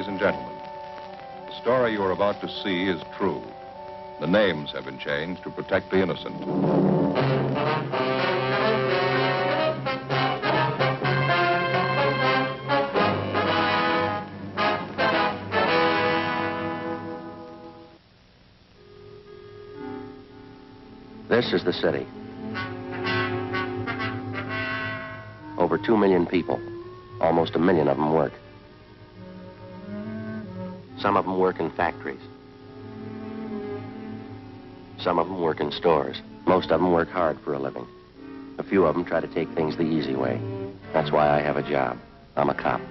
Ladies and gentlemen, the story you are about to see is true. The names have been changed to protect the innocent. This is the city. Over 2 million people. Almost 1 million of them work. Some of them work in factories. Some of them work in stores. Most of them work hard for a living. A few of them try to take things the easy way. That's why I have a job. I'm a cop.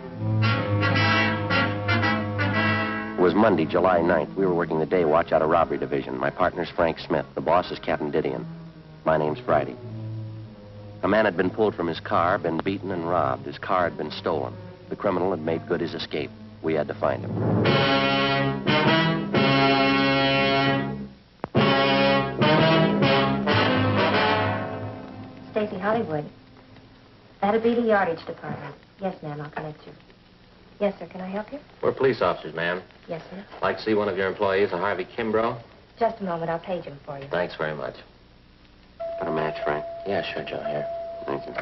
It was Monday, July 9th. We were working the day watch out of robbery division. My partner's Frank Smith. The boss is Captain Didion. My name's Friday. A man had been pulled from his car, been beaten and robbed. His car had been stolen. The criminal had made good his escape. We had to find him. Stacy Hollywood. That'll be the yardage department. Yes, ma'am, I'll connect you. Yes, sir, can I help you? We're police officers, ma'am. Yes, sir. Like to see one of your employees, a Harvey Kimbrough. Just a moment, I'll page him for you. Thanks very much. Got a match, Frank? Yeah, sure, Joe, here. Thank you.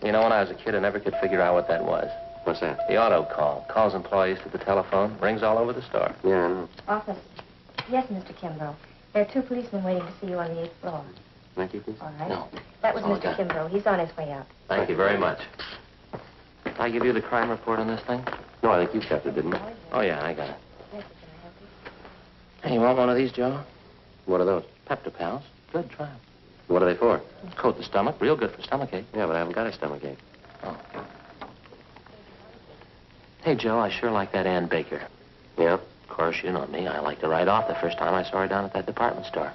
You know, when I was a kid, I never could figure out what that was. What's that? The auto call. Calls employees to the telephone. Rings all over the store. Yeah, I know. Office. Yes, Mr. Kimbrough. There are 2 policemen waiting to see you on the 8th floor. Thank you, please. All right. No. That was Oh, Mr. Kimbrough. He's on his way out. Thank you very much. Did I give you the crime report on this thing? No, I think you kept it, didn't you? Oh, yeah, I got it. Yes, sir, can I help you? Hey, you want one of these, Joe? What are those? Pepto-Pals. Good, try 'em. What are they for? Coat the stomach. Real good for stomachache. Yeah, but I haven't got a stomachache. Oh. Hey, Joe, I sure like that Ann Baker. Yeah? Of course, you know me. I liked her right off the first time I saw her down at that department store.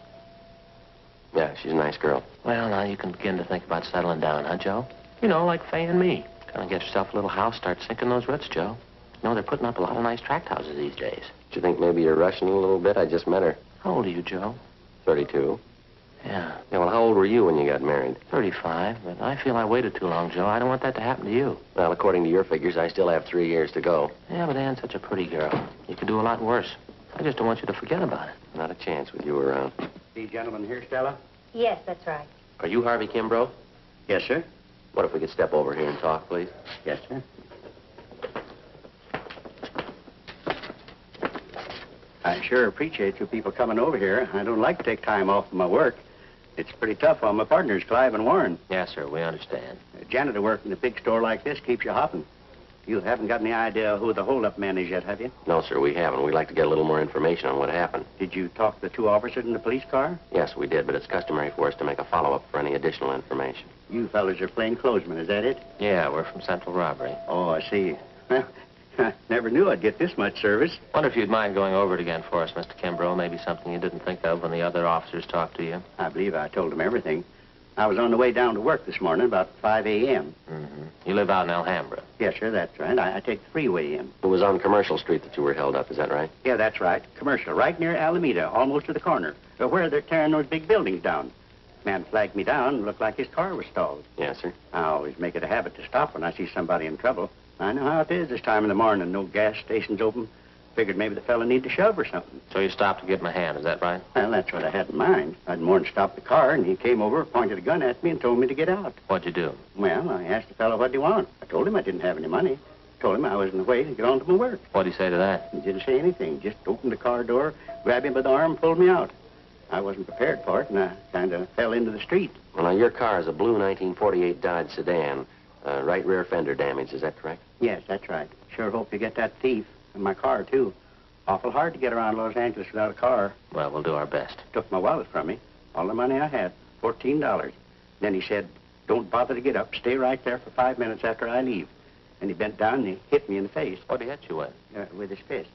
Yeah, she's a nice girl. Well, now you can begin to think about settling down, huh, Joe? You know, like Fay and me. Gonna get yourself a little house, start sinking those roots, Joe. You know, they're putting up a lot of nice tract houses these days. Do you think maybe you're rushing a little bit? I just met her. How old are you, Joe? 32. Yeah. Yeah, well, how old were you when you got married? 35, but I feel I waited too long, Joe. I don't want that to happen to you. Well, according to your figures, I still have 3 years to go. Yeah, but Ann's such a pretty girl. You could do a lot worse. I just don't want you to forget about it. Not a chance with you around. The gentleman here, Stella? Yes, that's right. Are you Harvey Kimbrough? Yes, sir. What if we could step over here and talk, please? Yes, sir. I sure appreciate you people coming over here. I don't like to take time off from my work. It's pretty tough on my partners, Clive and Warren. Yes, sir, we understand. Janitor work in a big store like this keeps you hopping. You haven't got any idea who the hold-up man is yet, have you? No, sir, we haven't. We'd like to get a little more information on what happened. Did you talk to the 2 officers in the police car? Yes, we did, but it's customary for us to make a follow-up for any additional information. You fellas are plainclothesmen, is that it? Yeah, we're from Central Robbery. Oh, I see. Well, I never knew I'd get this much service. Wonder if you'd mind going over it again for us, Mr. Kimbrough. Maybe something you didn't think of when the other officers talked to you. I believe I told them everything. I was on the way down to work this morning about 5 a.m. Mm-hmm. You live out in Alhambra? Yes, sir, that's right. I take the freeway in. It was on Commercial Street that you were held up, is that right? Yeah, that's right. Commercial, right near Alameda, almost to the corner. Where they're tearing those big buildings down. Man flagged me down. Looked like his car was stalled. Yes, sir. I always make it a habit to stop when I see somebody in trouble. I know how it is this time in the morning. No gas stations open. Figured maybe the fella needed a shove or something. So you stopped to give him a hand, is that right? Well, that's what I had in mind. I'd more than stopped the car, and he came over, pointed a gun at me, and told me to get out. What'd you do? Well, I asked the fellow what he wanted. I told him I didn't have any money. Told him I was in the way to get on to my work. What'd he say to that? He didn't say anything. Just opened the car door, grabbed him by the arm, and pulled me out. I wasn't prepared for it, and I kind of fell into the street. Well, now, your car is a blue 1948 Dodge sedan. Right rear fender damage, is that correct? Yes, that's right. Sure hope you get that thief in my car, too. Awful hard to get around Los Angeles without a car. Well, we'll do our best. Took my wallet from me. All the money I had, $14. Then he said, don't bother to get up. Stay right there for 5 minutes after I leave. And he bent down and he hit me in the face. What'd he hit you with? With his fist.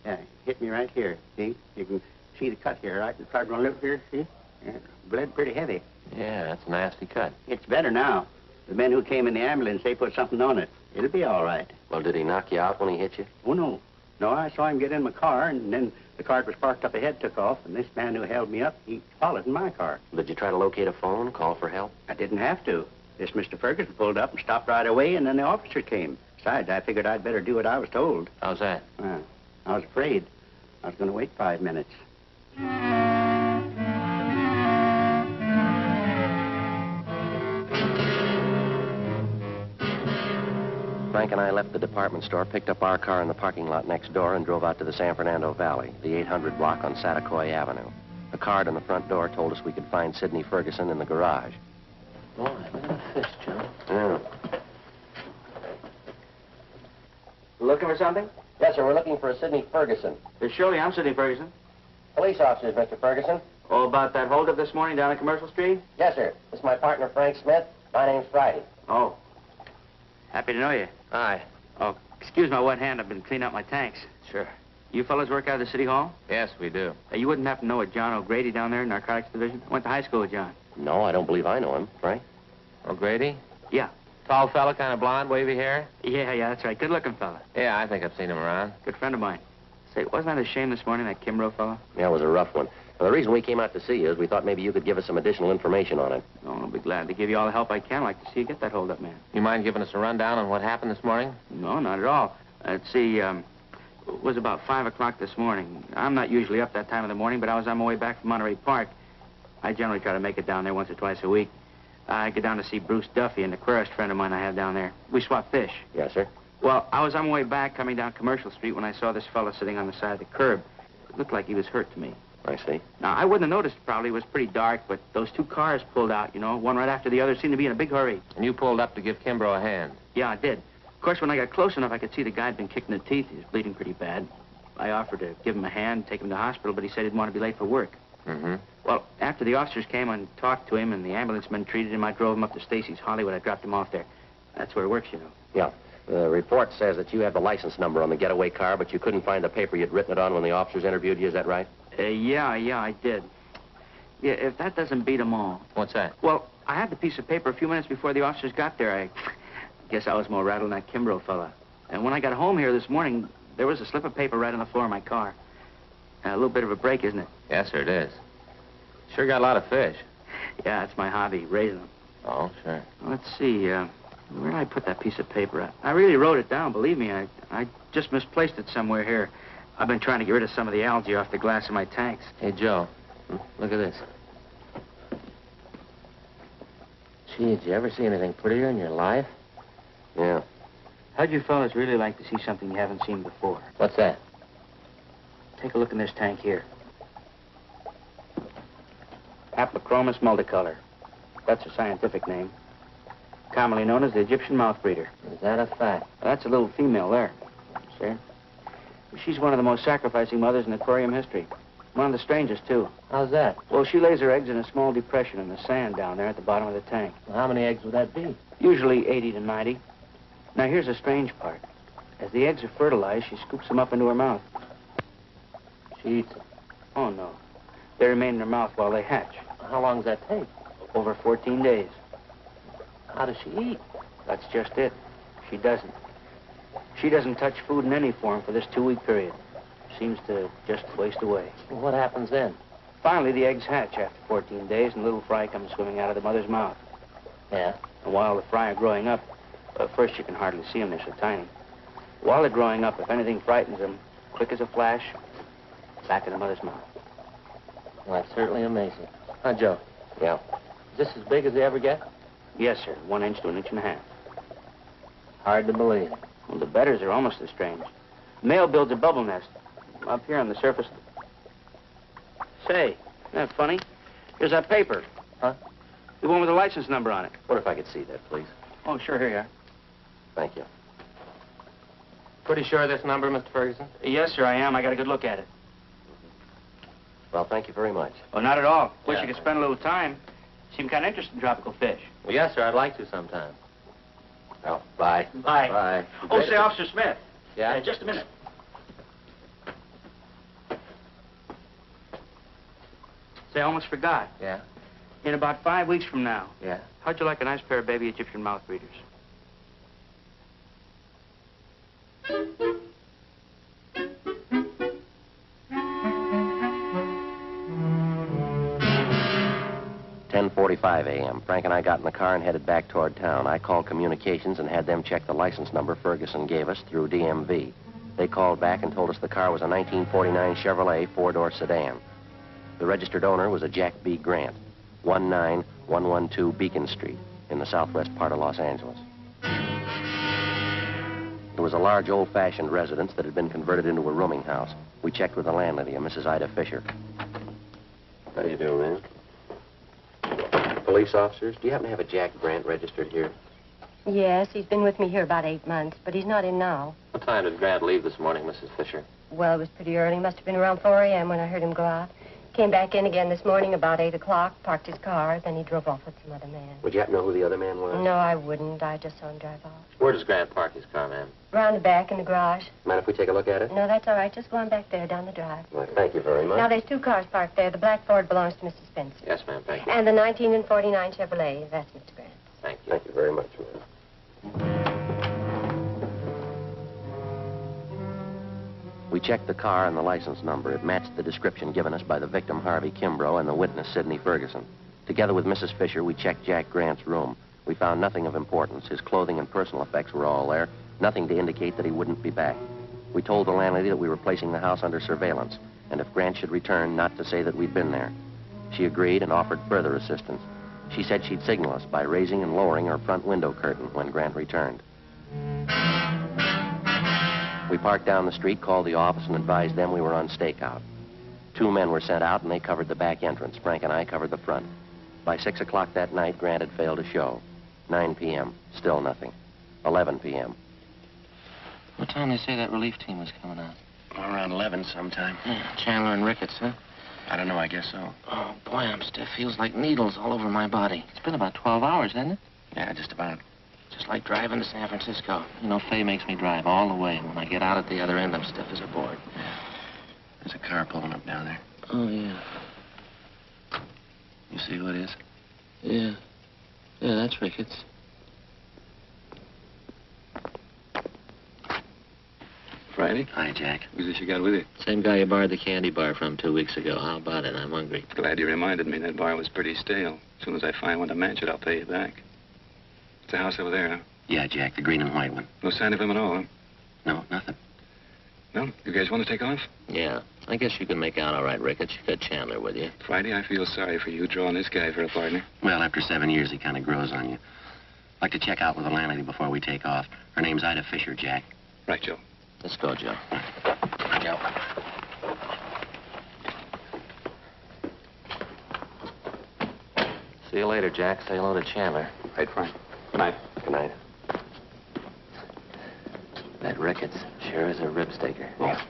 Yeah, hit me right here. See? You can see the cut here, right? Right on the lip here, see? Yeah, bled pretty heavy. Yeah, that's a nasty cut. It's better now. The men who came in the ambulance, they put something on it. It'll be all right. Well, did he knock you out when he hit you? Oh, no. No, I saw him get in my car, and then the car was parked up ahead, took off, and this man who held me up, he followed in my car. Did you try to locate a phone, call for help? I didn't have to. This Mr. Ferguson pulled up and stopped right away, and then the officer came. Besides, I figured I'd better do what I was told. How's that? I was afraid. I was going to wait 5 minutes. Frank and I left the department store, picked up our car in the parking lot next door, and drove out to the San Fernando Valley, the 800 block on Satakoy Avenue. The card on the front door told us we could find Sidney Ferguson in the garage. Boy, look at the fish, Joe. Yeah. Looking for something? Yes, sir. We're looking for a Sidney Ferguson. Surely, I'm Sidney Ferguson. Police officers, Mr. Ferguson. Oh, about that holdup this morning down at Commercial Street? Yes, sir. This is my partner, Frank Smith. My name's Friday. Oh. Happy to know you. Hi. Oh, excuse my wet hand. I've been cleaning out my tanks. Sure. You fellas work out of the City Hall? Yes, we do. You wouldn't happen to know a John O'Grady down there in Narcotics Division? I went to high school with John. No, I don't believe I know him. Frank? O'Grady? Yeah. Tall fella, kind of blonde, wavy hair? Yeah, that's right. Good-looking fella. Yeah, I think I've seen him around. Good friend of mine. Say, wasn't that a shame this morning, that Kimbrough fella? Yeah, it was a rough one. Well, the reason we came out to see you is we thought maybe you could give us some additional information on it. Oh, I'll be glad to give you all the help I can. I'd like to see you get that hold-up man. You mind giving us a rundown on what happened this morning? No, not at all. Let's see, it was about 5 o'clock this morning. I'm not usually up that time of the morning, but I was on my way back from Monterey Park. I generally try to make it down there once or twice a week. I get down to see Bruce Duffy, an aquarist friend of mine I have down there. We swap fish. Yes, sir. Well, I was on my way back coming down Commercial Street when I saw this fellow sitting on the side of the curb. It looked like he was hurt to me. I see. Now, I wouldn't have noticed probably. It was pretty dark, but those two cars pulled out, one right after the other, seemed to be in a big hurry. And you pulled up to give Kimbrough a hand? Yeah, I did. Of course, when I got close enough, I could see the guy had been kicked in the teeth. He was bleeding pretty bad. I offered to give him a hand, take him to the hospital, but he said he didn't want to be late for work. Mm-hmm. Well, after the officers came and talked to him and the ambulance men treated him, I drove him up to Stacy's Hollywood. I dropped him off there. That's where it works, Yeah. The report says that you have the license number on the getaway car, but you couldn't find the paper you'd written it on when the officers interviewed you. Is that right? Yeah, I did. Yeah, if that doesn't beat them all. What's that? Well, I had the piece of paper a few minutes before the officers got there. I guess I was more rattled than that Kimbrough fella. And when I got home here this morning, there was a slip of paper right on the floor of my car. A little bit of a break, isn't it? Yes, sir, it is. Sure got a lot of fish. Yeah, it's my hobby, raising them. Oh, sure. Let's see, where did I put that piece of paper? I really wrote it down, believe me. I just misplaced it somewhere here. I've been trying to get rid of some of the algae off the glass in my tanks. Hey, Joe, look at this. Gee, did you ever see anything prettier in your life? Yeah. How'd you fellas really like to see something you haven't seen before? What's that? Take a look in this tank here. Aplochromis multicolor. That's a scientific name. Commonly known as the Egyptian mouth breeder. Is that a fact? That's a little female there. See? She's one of the most sacrificing mothers in aquarium history. One of the strangest, too. How's that? Well, she lays her eggs in a small depression in the sand down there at the bottom of the tank. Well, how many eggs would that be? Usually 80 to 90. Now, here's the strange part. As the eggs are fertilized, she scoops them up into her mouth. She eats them. Oh, no. They remain in her mouth while they hatch. How long does that take? Over 14 days. How does she eat? That's just it. She doesn't. She doesn't touch food in any form for this 2-week period. Seems to just waste away. Well, what happens then? Finally, the eggs hatch after 14 days, and little fry comes swimming out of the mother's mouth. Yeah? And while the fry are growing up, first you can hardly see them, they're so tiny. While they're growing up, if anything frightens them, quick as a flash, back in the mother's mouth. Well, that's certainly amazing. Huh, Joe? Yeah. Is this as big as they ever get? Yes, sir. 1 inch to 1.5 inches. Hard to believe. Well, the bedders are almost as strange. Male builds a bubble nest up here on the surface. Say, isn't that funny? Here's that paper. Huh? The one with the license number on it. What if I could see that, please? Oh, sure, here you are. Thank you. Pretty sure of this number, Mr. Ferguson? Yes, sir, I am. I got a good look at it. Well, thank you very much. Oh, not at all. Wish Yeah. you could spend a little time. Seem kind of interested in tropical fish. Well, yes, sir, I'd like to sometime. Well, bye. Bye. Bye. Oh, say, Officer Smith. Yeah? Just a minute. Say, I almost forgot. Yeah? In about 5 weeks from now, Yeah? how'd you like a nice pair of baby Egyptian mouth breeders? 10:45 a.m. Frank and I got in the car and headed back toward town. I called communications and had them check the license number Ferguson gave us through DMV. They called back and told us the car was a 1949 Chevrolet four-door sedan. The registered owner was a Jack B. Grant, 19112 Beacon Street in the southwest part of Los Angeles. It was a large, old-fashioned residence that had been converted into a rooming house. We checked with the landlady, a Mrs. Ida Fisher. How do you do, man? Police officers, do you happen to have a Jack Grant registered here? Yes, he's been with me here about 8 months, but he's not in now. What time did Grant leave this morning, Mrs. Fisher? Well, it was pretty early. Must have been around 4 a.m. when I heard him go out. Came back in again this morning about 8 o'clock, parked his car, then he drove off with some other man. Would you happen to know who the other man was? No, I wouldn't. I just saw him drive off. Where does Grant park his car, ma'am? Around the back in the garage. Mind if we take a look at it? No, that's all right. Just go on back there down the drive. Well, thank you very much. Now, there's 2 cars parked there. The black Ford belongs to Mrs. Spencer. Yes, ma'am, thank you. And the 1949 Chevrolet, that's Mr. Grant. Thank you. Thank you very much, ma'am. We checked the car and the license number. It matched the description given us by the victim, Harvey Kimbrough, and the witness, Sidney Ferguson. Together with Mrs. Fisher, we checked Jack Grant's room. We found nothing of importance. His clothing and personal effects were all there, nothing to indicate that he wouldn't be back. We told the landlady that we were placing the house under surveillance, and if Grant should return, not to say that we'd been there. She agreed and offered further assistance. She said she'd signal us by raising and lowering her front window curtain when Grant returned. We parked down the street, called the office, and advised them we were on stakeout. 2 men were sent out, and they covered the back entrance. Frank and I covered the front. By 6 o'clock that night, Grant had failed to show. 9 p.m., still nothing. 11 p.m. What time did they say that relief team was coming out? Around 11 sometime. Yeah, Chandler and Ricketts, huh? I don't know, I guess so. Oh, boy, I'm stiff. Feels like needles all over my body. It's been about 12 hours, hasn't it? Yeah, just about. Just like driving to San Francisco. You know, Fay makes me drive all the way. When I get out at the other end, I'm stiff as a board. There's a car pulling up down there. Oh, yeah. You see who it is? Yeah. Yeah, that's Ricketts. Friday? Hi, Jack. Who's this you got with you? Same guy you borrowed the candy bar from 2 weeks ago. How about it? I'm hungry. Glad you reminded me. That bar was pretty stale. As soon as I find one to match it, I'll pay you back. It's the house over there, huh? Yeah, Jack, the green and white one. No sign of him at all, huh? No, nothing. No? You guys want to take off? Yeah. I guess you can make out all right, Ricketts. You got Chandler with you. Friday, I feel sorry for you drawing this guy for a partner. Well, after 7 years, he kind of grows on you. I'd like to check out with the landlady before we take off. Her name's Ida Fisher, Jack. Right, Joe. Let's go, Joe. Joe. See you later, Jack. Say hello to Chandler. Right, Frank. Good night. Good night. That Ricketts sure is a ripstaker. Yeah.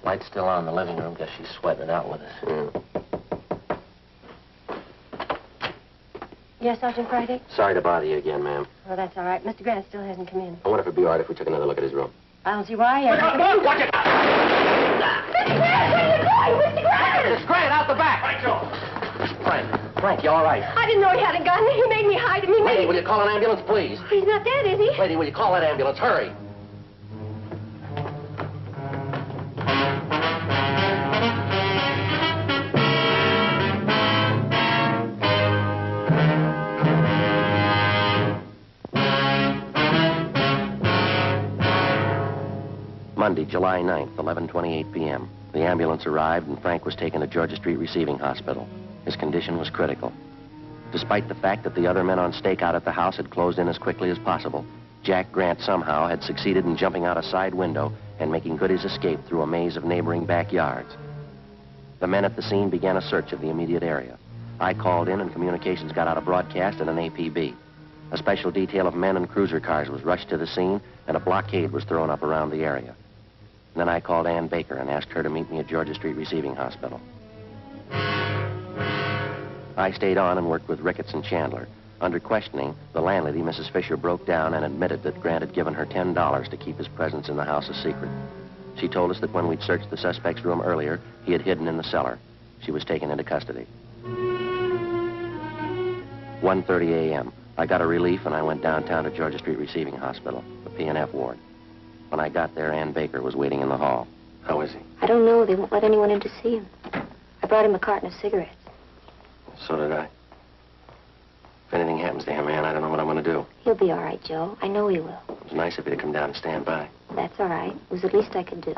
Light's still on in the living room. Guess she's sweating it out with us. Mm. Yes, Sergeant Friday? Sorry to bother you again, ma'am. Oh, that's all right. Mr. Grant still hasn't come in. I wonder if it'd be all right if we took another look at his room. I don't see why. Watch it! Mr. Grant, where are you going? Mr. Grant! It's Grant, out the back! Right, Joe! Frank, you all right? I didn't know he had a gun. He made me hide him. He Lady, made will you call an ambulance, please? He's not dead, is he? Lady, will you call that ambulance? Hurry! Monday, July 9th, 11:28 p.m. The ambulance arrived and Frank was taken to Georgia Street Receiving Hospital. His condition was critical. Despite the fact that the other men on stakeout at the house had closed in as quickly as possible, Jack Grant somehow had succeeded in jumping out a side window and making good his escape through a maze of neighboring backyards. The men at the scene began a search of the immediate area. I called in and communications got out a broadcast and an APB. A special detail of men and cruiser cars was rushed to the scene and a blockade was thrown up around the area. Then I called Ann Baker and asked her to meet me at Georgia Street Receiving Hospital. I stayed on and worked with Ricketts and Chandler. Under questioning, the landlady, Mrs. Fisher, broke down and admitted that Grant had given her $10 to keep his presence in the house a secret. She told us that when we'd searched the suspect's room earlier, he had hidden in the cellar. She was taken into custody. 1:30 a.m. I got a relief and I went downtown to Georgia Street Receiving Hospital, the P&F ward. When I got there, Ann Baker was waiting in the hall. How is he? I don't know. They won't let anyone in to see him. I brought him a carton of cigarettes. So did I. If anything happens to him, Ann, I don't know what I'm going to do. He'll be all right, Joe. I know he will. It was nice of you to come down and stand by. That's all right. It was the least I could do.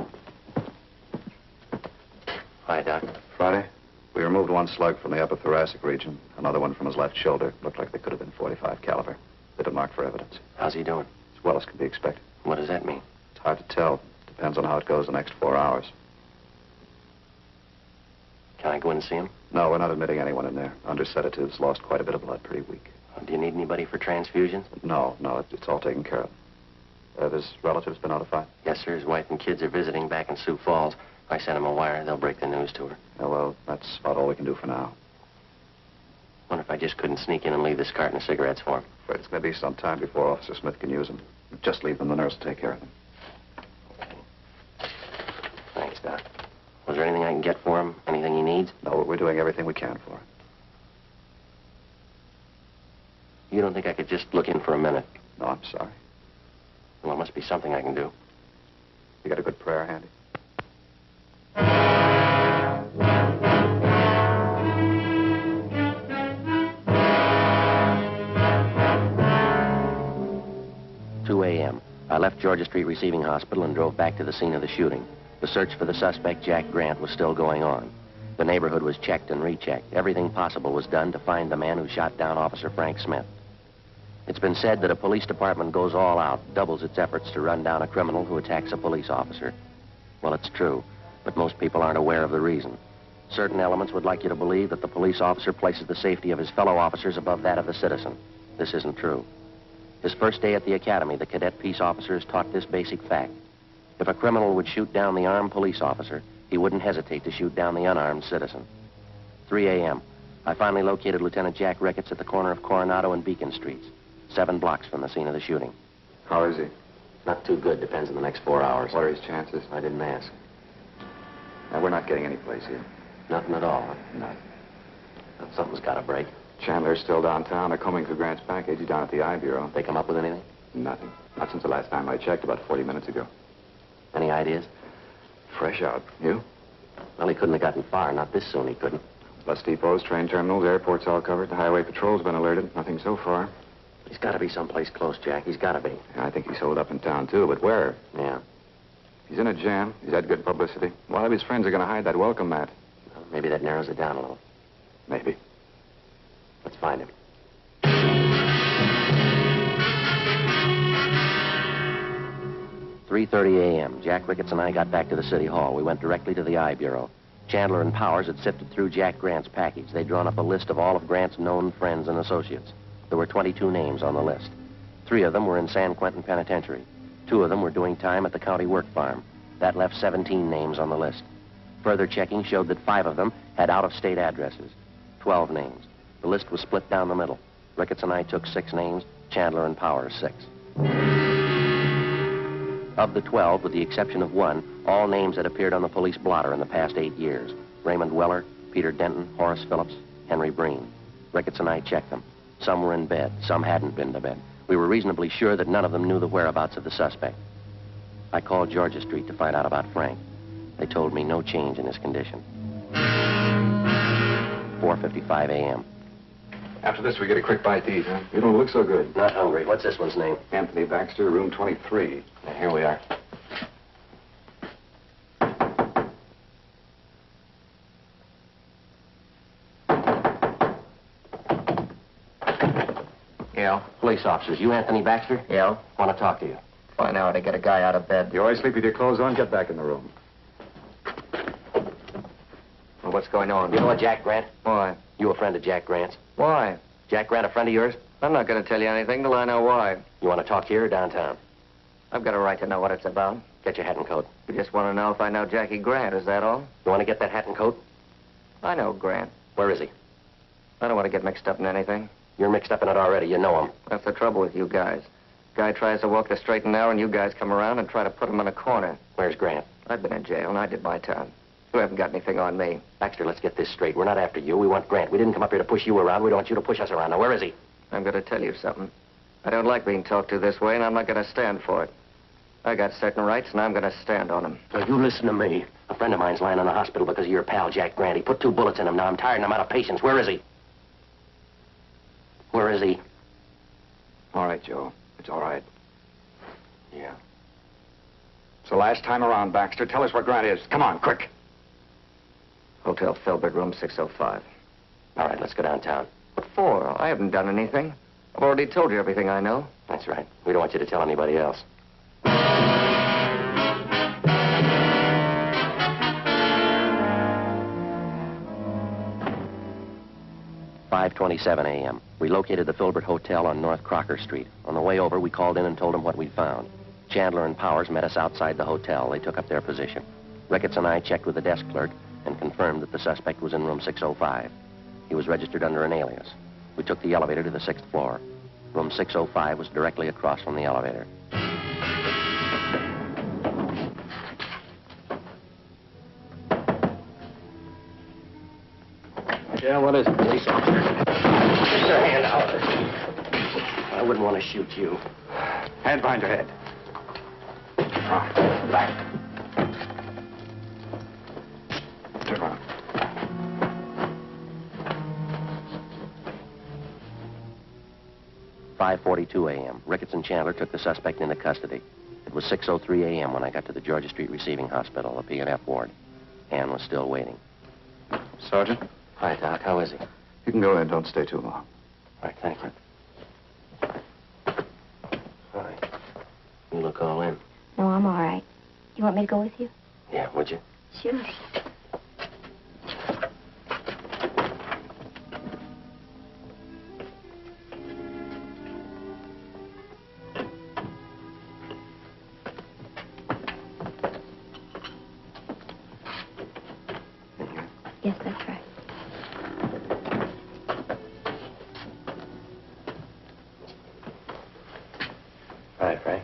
Hi, Doc. Friday, we removed one slug from the upper thoracic region, another one from his left shoulder. Looked like they could have been .45 caliber. They didn't mark for evidence. How's he doing? As well as could be expected. What does that mean? It's hard to tell. Depends on how it goes the next 4 hours. Can I go in and see him? No, we're not admitting anyone in there. Under sedatives, lost quite a bit of blood, pretty weak. Do you need anybody for transfusions? No, it's all taken care of. His relatives been notified? Yes, sir. His wife and kids are visiting back in Sioux Falls. If I send them a wire, they'll break the news to her. Yeah, well, that's about all we can do for now. Wonder if I just couldn't sneak in and leave this carton of cigarettes for him. But it's going to be some time before Officer Smith can use them. Just leave them. The nurse will take care of them. Thanks, Doc. Was there anything I can get for him? Anything he needs? No, we're doing everything we can for him. You don't think I could just look in for a minute? No, I'm sorry. Well, it must be something I can do. You got a good prayer handy? A.m. I left Georgia Street Receiving Hospital and drove back to the scene of the shooting. The search for the suspect, Jack Grant, was still going on. The neighborhood was checked and rechecked. Everything possible was done to find the man who shot down Officer Frank Smith. It's been said that a police department goes all out, doubles its efforts to run down a criminal who attacks a police officer. Well, it's true, but most people aren't aware of the reason. Certain elements would like you to believe that the police officer places the safety of his fellow officers above that of the citizen. This isn't true. His first day at the academy, the cadet peace officer is taught this basic fact. If a criminal would shoot down the armed police officer, he wouldn't hesitate to shoot down the unarmed citizen. 3 a.m. I finally located Lieutenant Jack Ricketts at the corner of Coronado and Beacon Streets, 7 blocks from the scene of the shooting. How is he? Not too good. Depends on the next 4 hours. What are his chances? I didn't ask. Now, we're not getting any place here. Nothing at all. None. Something's got to break. Chandler's still downtown. They're combing through Grant's package. He's down at the I Bureau. They come up with anything? Nothing. Not since the last time I checked, about 40 minutes ago. Any ideas? Fresh out. You? Well, he couldn't have gotten far. Not this soon, he couldn't. Bus depots, train terminals, airports all covered. The highway patrol's been alerted. Nothing so far. He's got to be someplace close, Jack. He's got to be. Yeah, I think he's holed up in town, too, but where? Yeah. He's in a jam. He's had good publicity. A lot of his friends are going to hide that welcome mat. Well, maybe that narrows it down a little. Maybe. Let's find him. 3:30 a.m. Jack Ricketts and I got back to the city hall. We went directly to the I Bureau. Chandler and Powers had sifted through Jack Grant's package. They'd drawn up a list of all of Grant's known friends and associates. There were 22 names on the list. 3 of them were in San Quentin Penitentiary. 2 of them were doing time at the county work farm. That left 17 names on the list. Further checking showed that 5 of them had out-of-state addresses. 12 names. The list was split down the middle. Ricketts and I took 6 names, Chandler and Powers 6. Of the 12, with the exception of 1, all names had appeared on the police blotter in the past 8 years. Raymond Weller, Peter Denton, Horace Phillips, Henry Breen. Ricketts and I checked them. Some were in bed, some hadn't been to bed. We were reasonably sure that none of them knew the whereabouts of the suspect. I called Georgia Street to find out about Frank. They told me no change in his condition. 4:55 a.m. After this, we get a quick bite to eat, huh? You don't look so good. Not hungry. What's this one's name? Anthony Baxter, room 23. Now, here we are. Yeah? Police officers. You Anthony Baxter? Yeah? Want to talk to you. Find out how to get a guy out of bed. You always sleep with your clothes on? Get back in the room. Well, what's going on? You know a Jack Grant? Why? You a friend of Jack Grant's? Why? Jack Grant a friend of yours? I'm not going to tell you anything till I know why. You want to talk here or downtown? I've got a right to know what it's about. Get your hat and coat. You just want to know if I know Jackie Grant, is that all? You want to get that hat and coat? I know Grant. Where is he? I don't want to get mixed up in anything. You're mixed up in it already. You know him. That's the trouble with you guys. Guy tries to walk the straight and narrow, and you guys come around and try to put him in a corner. Where's Grant? I've been in jail, and I did my time. You haven't got anything on me. Baxter, let's get this straight. We're not after you. We want Grant. We didn't come up here to push you around. We don't want you to push us around. Now, where is he? I'm going to tell you something. I don't like being talked to this way, and I'm not going to stand for it. I got certain rights, and I'm going to stand on them. Now, you listen to me. A friend of mine's lying in the hospital because of your pal, Jack Grant. He put 2 bullets in him. Now I'm tired and I'm out of patience. Where is he? Where is he? All right, Joe. It's all right. Yeah. It's the last time around, Baxter. Tell us what Grant is. Come on, quick. Hotel Philbert, room 605. All right, let's go downtown. What for? I haven't done anything. I've already told you everything I know. That's right. We don't want you to tell anybody else. 5:27 a.m. We located the Filbert Hotel on North Crocker Street. On the way over, we called in and told them what we'd found. Chandler and Powers met us outside the hotel. They took up their position. Ricketts and I checked with the desk clerk and confirmed that the suspect was in room 605. He was registered under an alias. We took the elevator to the 6th floor. Room 605 was directly across from the elevator. Yeah, what is it, police officer? Get your hand out. I wouldn't want to shoot you. Hand behind your head. Back. Turn around. "5:42 a.m. Ricketts and Chandler took the suspect into custody. It was 6:03 a.m. when I got to the Georgia Street Receiving Hospital, the P&F ward. Ann was still waiting. Sergeant, Hi, Doc. How is he? you can go in. Don't stay too long. All right, thank you. All right. You look all in. No, I'm all right. You want me to go with you? Yeah, would you? Sure. Yes, that's right. Hi, Frank.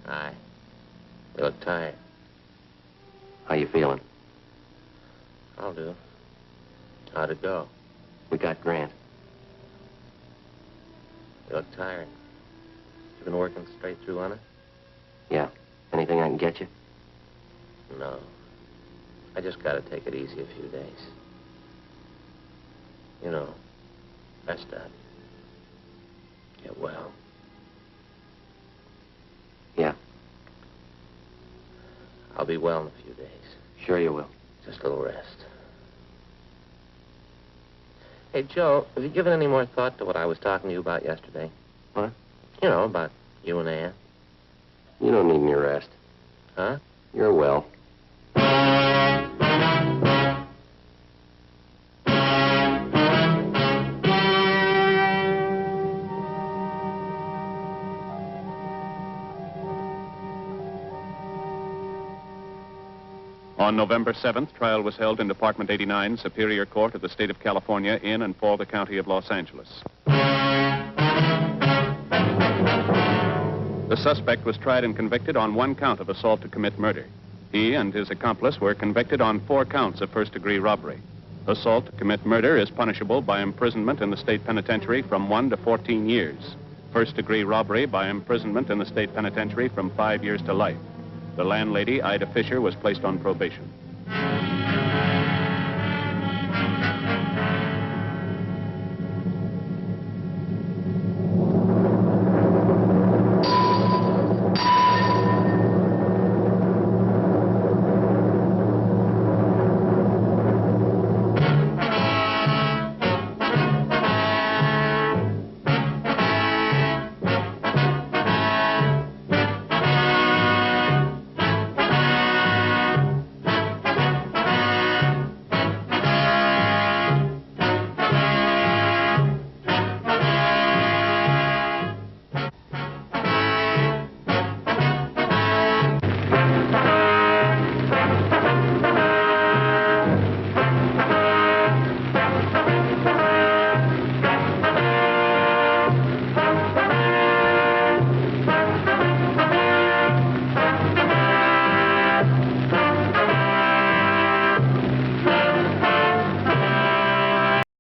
Hi. You look tired. How you feeling? I'll do. How'd it go? We got Grant. You look tired. You been working straight through on it? Yeah. Anything I can get you? No. I just gotta take it easy a few days. You know, rest up. Get well. Yeah. I'll be well in a few days. Sure you will. Just a little rest. Hey, Joe, have you given any more thought to what I was talking to you about yesterday? What? You know, about you and Ann. You don't need any rest. Huh? You're well. On November 7th, trial was held in Department 89, Superior Court of the State of California, in and for the County of Los Angeles. The suspect was tried and convicted on 1 count of assault to commit murder. He and his accomplice were convicted on 4 counts of first-degree robbery. Assault to commit murder is punishable by imprisonment in the state penitentiary from 1 to 14 years. First-degree robbery by imprisonment in the state penitentiary from 5 years to life. The landlady, Ida Fisher, was placed on probation.